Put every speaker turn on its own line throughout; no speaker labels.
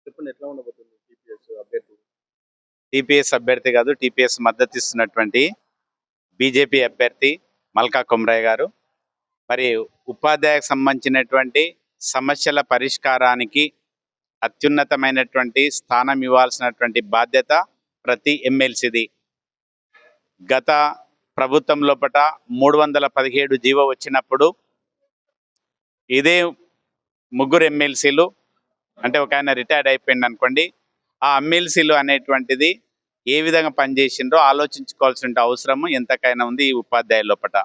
చెప్పండి ఎట్లా ఉండబోతుంది టీపీఎస్ అభ్యర్థి?
టీపీఎస్ అభ్యర్థి కాదు, టీపీఎస్ మద్దతు ఇస్తున్నటువంటి బీజేపీ అభ్యర్థి మల్కా కుమ్రయ్య గారు. మరి ఉపాధ్యాయులకు సంబంధించినటువంటి సమస్యల పరిష్కారానికి అత్యున్నతమైనటువంటి స్థానం ఇవ్వాల్సినటువంటి బాధ్యత ప్రతి ఎమ్మెల్సీది. గత ప్రభుత్వం లోపట 317 జీవో వచ్చినప్పుడు ఇదే ముగ్గురు ఎమ్మెల్సీలు, అంటే ఒక ఆయన రిటైర్డ్ అయిపోయింది అనుకోండి, ఆ ఎమ్మెల్సీలు అనేటువంటిది ఏ విధంగా పనిచేసిండ్రో ఆలోచించుకోవాల్సిన అవసరం ఎంతకైనా ఉంది ఈ ఉపాధ్యాయుల లోపట.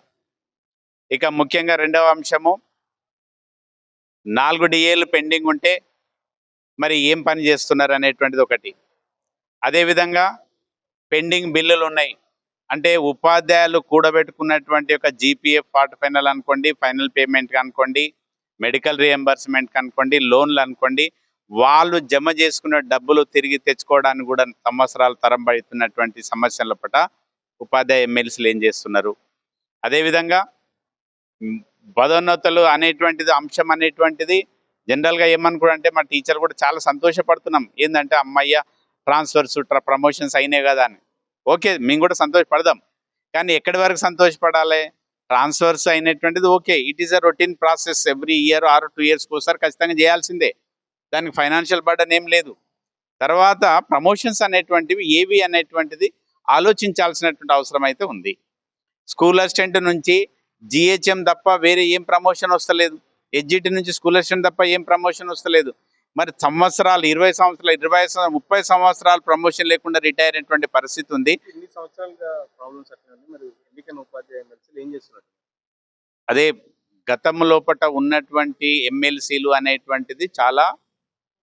ఇక ముఖ్యంగా రెండవ అంశము, 4 డిఏలు పెండింగ్ ఉంటే మరి ఏం పని చేస్తున్నారు అనేటువంటిది ఒకటి. అదేవిధంగా పెండింగ్ బిల్లులు ఉన్నాయి, అంటే ఉపాధ్యాయులు కూడబెట్టుకున్నటువంటి ఒక జీపీఎఫ్ పార్ట్ ఫైనల్ అనుకోండి, ఫైనల్ పేమెంట్ అనుకోండి, మెడికల్ రియంబర్స్మెంట్ అనుకోండి, లోన్లు అనుకోండి, వాళ్ళు జమ చేసుకున్న డబ్బులు తిరిగి తెచ్చుకోవడానికి కూడా సంవత్సరాల తరంబడుతున్నటువంటి సమస్యల పట్ల ఉపాధ్యాయ ఎమ్మెల్సీలు ఏం చేస్తున్నారు. అదేవిధంగా పదోన్నతులు అనేటువంటిది అంశం అనేటువంటిది జనరల్గా ఏమనుకుంటే మా టీచర్ కూడా చాలా సంతోషపడుతున్నాం, ఏంటంటే అమ్మయ్య ట్రాన్స్ఫర్స్ ప్రమోషన్స్ అయినాయి కదా అని. ఓకే, మేము కూడా సంతోషపడదాం, కానీ ఎక్కడి వరకు సంతోషపడాలి? ట్రాన్స్ఫర్స్ అయినటువంటిది okay, it is a routine process, every year or 2 ఇయర్స్కి ఒకసారి ఖచ్చితంగా చేయాల్సిందే, దానికి ఫైనాన్షియల్ బర్డన్ ఏం లేదు. తర్వాత ప్రమోషన్స్ అనేటువంటివి ఏవి అనేటువంటిది ఆలోచించాల్సినటువంటి అవసరం అయితే ఉంది. స్కూల్ అసిస్టెంట్ నుంచి జిహెచ్ఎం తప్ప వేరే ఏం ప్రమోషన్ వస్తలేదు, హెచ్జిటి నుంచి స్కూల్ అసిస్టెంట్ తప్ప ఏం ప్రమోషన్ వస్తలేదు. మరి సంవత్సరాలు 20 సంవత్సరాలు 30 సంవత్సరాలు ప్రమోషన్ లేకుండా రిటైర్ అయినటువంటి పరిస్థితి ఉంది.
ఇన్ని సంవత్సరాలుగా ప్రాబ్లమ్స్ అట్లా ఉంది. మరి ఎన్నికైన ఉపాధ్యాయ ఎమ్మెల్సీలు ఏం చేస్తున్నారు?
అదే గతం లోపట ఉన్నటువంటి ఎమ్మెల్సీలు అనేటువంటిది చాలా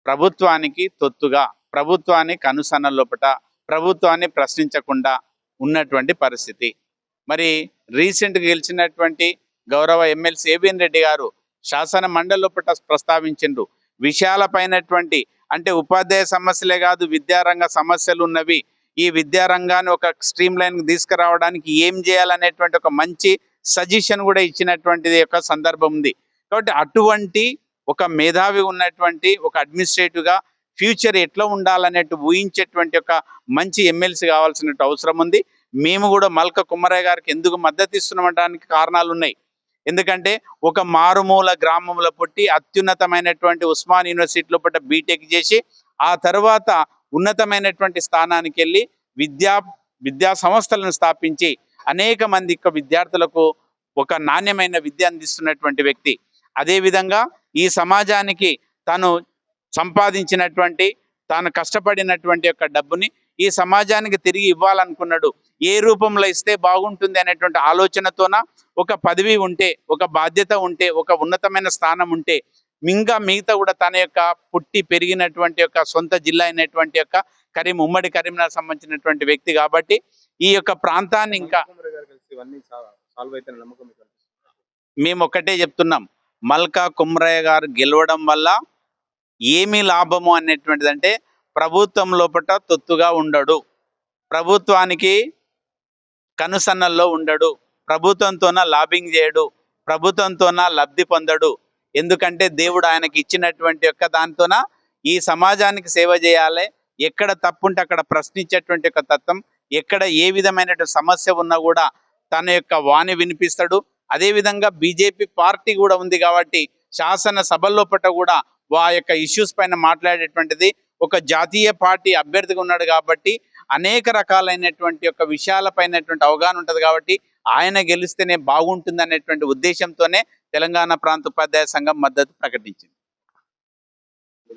ప్రభుత్వానికి తొత్తుగా, ప్రభుత్వానికి అనుసరణ లోపట, ప్రభుత్వాన్ని ప్రశ్నించకుండా ఉన్నటువంటి పరిస్థితి. మరి రీసెంట్గా గెలిచినటువంటి గౌరవ ఎమ్మెల్సీ ఏబిఎన్ రెడ్డి గారు శాసన మండలి లోపట ప్రస్తావించిండ్రు, విషయాలపైనటువంటి, అంటే ఉపాధ్యాయ సమస్యలే కాదు విద్యారంగ సమస్యలు ఉన్నవి, ఈ విద్యారంగాన్ని ఒక స్ట్రీమ్ లైన్కి తీసుకురావడానికి ఏం చేయాలనేటువంటి ఒక మంచి సజెషన్ కూడా ఇచ్చినటువంటిది యొక్క సందర్భం ఉంది. కాబట్టి అటువంటి ఒక మేధావి ఉన్నటువంటి ఒక అడ్మినిస్ట్రేటివ్గా ఫ్యూచర్ ఎట్లా ఉండాలనేట్టు ఊహించేటువంటి ఒక మంచి ఎమ్మెల్సీ కావాల్సిన అవసరం ఉంది. మేము కూడా మల్కా కుమ్మరయ్య గారికి ఎందుకు మద్దతు ఇస్తున్నామనడానికి కారణాలు ఉన్నాయి. ఎందుకంటే ఒక మారుమూల గ్రామంలో పుట్టి అత్యున్నతమైనటువంటి ఉస్మాన్ యూనివర్సిటీలో పట్ట బీటెక్ చేసి ఆ తర్వాత ఉన్నతమైనటువంటి స్థానానికి వెళ్ళి విద్యా సంస్థలను స్థాపించి అనేక మంది విద్యార్థులకు ఒక నాణ్యమైన విద్య అందిస్తున్నటువంటి వ్యక్తి. అదేవిధంగా ఈ సమాజానికి తాను సంపాదించినటువంటి, తాను కష్టపడినటువంటి యొక్క డబ్బుని ఈ సమాజానికి తిరిగి ఇవ్వాలనుకున్నాడు. ఏ రూపంలో ఇస్తే బాగుంటుంది అనేటువంటి ఆలోచనతోన ఒక పదవి ఉంటే, ఒక బాధ్యత ఉంటే, ఒక ఉన్నతమైన స్థానం ఉంటే, ఇంకా మిగతా కూడా తన యొక్క పుట్టి పెరిగినటువంటి యొక్క సొంత జిల్లా అయినటువంటి యొక్క ఉమ్మడి కరీంనగర్ సంబంధించినటువంటి వ్యక్తి కాబట్టి ఈ యొక్క ప్రాంతాన్ని ఇంకా మేము ఒక్కటే చెప్తున్నాం, మల్కా కుమ్రయ్య గారు గెలవడం వల్ల ఏమి లాభము అనేటువంటిది అంటే ప్రభుత్వం లోపల తొత్తుగా ఉండడు, ప్రభుత్వానికి కనుసన్నల్లో ఉండడు, ప్రభుత్వంతోన లాబింగ్ చేయడు, ప్రభుత్వంతోన లబ్ధి పొందడు. ఎందుకంటే దేవుడు ఆయనకి ఇచ్చినటువంటి యొక్క దాంతోన ఈ సమాజానికి సేవ చేయాలి, ఎక్కడ తప్పుంటే అక్కడ ప్రశ్నించేటువంటి ఒక తత్వం, ఎక్కడ ఏ విధమైన సమస్య ఉన్నా కూడా తన యొక్క వాణి వినిపిస్తాడు. అదేవిధంగా బీజేపీ పార్టీ కూడా ఉంది కాబట్టి శాసన సభల్లోపట కూడా ఆ యొక్క ఇష్యూస్ పైన మాట్లాడేటువంటిది ఒక జాతీయ పార్టీ అభ్యర్థిగా ఉన్నాడు కాబట్టి అనేక రకాలైనటువంటి యొక్క విషయాలపైనటువంటి అవగాహన ఉంటుంది కాబట్టి ఆయన గెలిస్తేనే బాగుంటుంది అనేటువంటి ఉద్దేశంతోనే తెలంగాణ ప్రాంత ఉపాధ్యాయ సంఘం మద్దతు ప్రకటించింది.